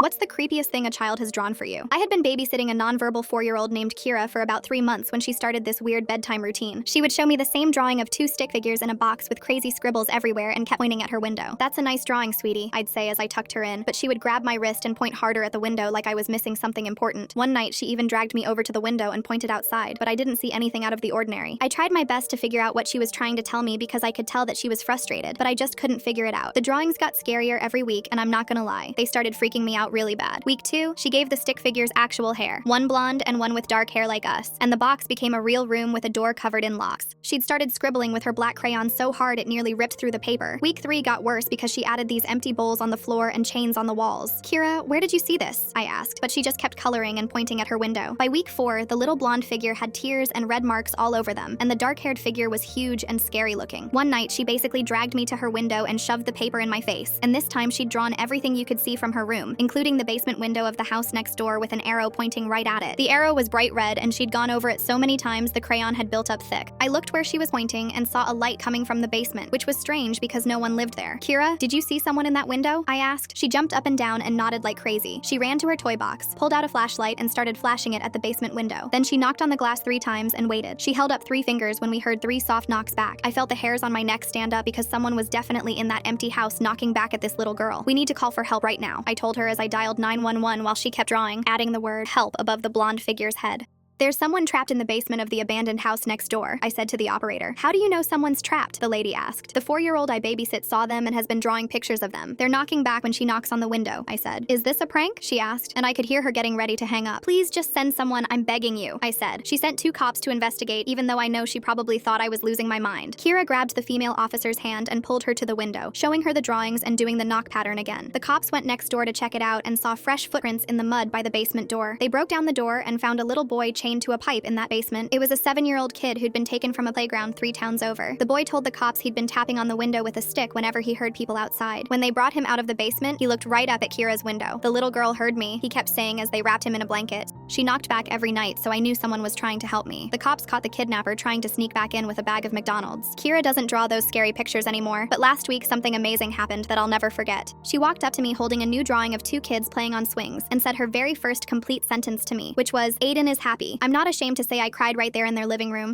What's the creepiest thing a child has drawn for you? I had been babysitting a nonverbal 4-year-old named Kira for about 3 months when she started this weird bedtime routine. She would show me the same drawing of 2 stick figures in a box with crazy scribbles everywhere and kept pointing at her window. "That's a nice drawing, sweetie," I'd say as I tucked her in, but she would grab my wrist and point harder at the window like I was missing something important. One night, she even dragged me over to the window and pointed outside, but I didn't see anything out of the ordinary. I tried my best to figure out what she was trying to tell me because I could tell that she was frustrated, but I just couldn't figure it out. The drawings got scarier every week, and I'm not gonna lie, they started freaking me out really bad. Week 2, she gave the stick figures actual hair, one blonde and one with dark hair like us, and the box became a real room with a door covered in locks. She'd started scribbling with her black crayon so hard it nearly ripped through the paper. Week 3 got worse because she added these empty bowls on the floor and chains on the walls. "Kira, where did you see this?" I asked, but she just kept coloring and pointing at her window. By week 4, the little blonde figure had tears and red marks all over them, and the dark-haired figure was huge and scary looking. One night, she basically dragged me to her window and shoved the paper in my face, and this time she'd drawn everything you could see from her room, including the basement window of the house next door with an arrow pointing right at it. The arrow was bright red, and she'd gone over it so many times the crayon had built up thick. I looked where she was pointing and saw a light coming from the basement, which was strange because no one lived there. "Kira, did you see someone in that window?" I asked. She jumped up and down and nodded like crazy. She ran to her toy box, pulled out a flashlight, and started flashing it at the basement window. Then she knocked on the glass 3 times and waited. She held up 3 fingers when we heard 3 soft knocks back. I felt the hairs on my neck stand up because someone was definitely in that empty house knocking back at this little girl. "We need to call for help right now," I told her as I dialed 911 while she kept drawing, adding the word help above the blonde figure's head. "There's someone trapped in the basement of the abandoned house next door," I said to the operator. "How do you know someone's trapped?" the lady asked. "The 4-year-old I babysit saw them and has been drawing pictures of them. They're knocking back when she knocks on the window," I said. "Is this a prank?" she asked, and I could hear her getting ready to hang up. "Please just send someone, I'm begging you," I said. She sent 2 cops to investigate, even though I know she probably thought I was losing my mind. Kira grabbed the female officer's hand and pulled her to the window, showing her the drawings and doing the knock pattern again. The cops went next door to check it out and saw fresh footprints in the mud by the basement door. They broke down the door and found a little boy chained to a pipe in that basement. It was a 7-year-old kid who'd been taken from a playground 3 towns over. The boy told the cops he'd been tapping on the window with a stick whenever he heard people outside. When they brought him out of the basement, he looked right up at Kira's window. The little girl heard me, he kept saying as they wrapped him in a blanket. She knocked back every night, so I knew someone was trying to help me. The cops caught the kidnapper trying to sneak back in with a bag of McDonald's. Kira doesn't draw those scary pictures anymore, but last week something amazing happened that I'll never forget. She walked up to me holding a new drawing of 2 kids playing on swings and said her very first complete sentence to me, which was, "Aiden is happy." I'm not ashamed to say I cried right there in their living room.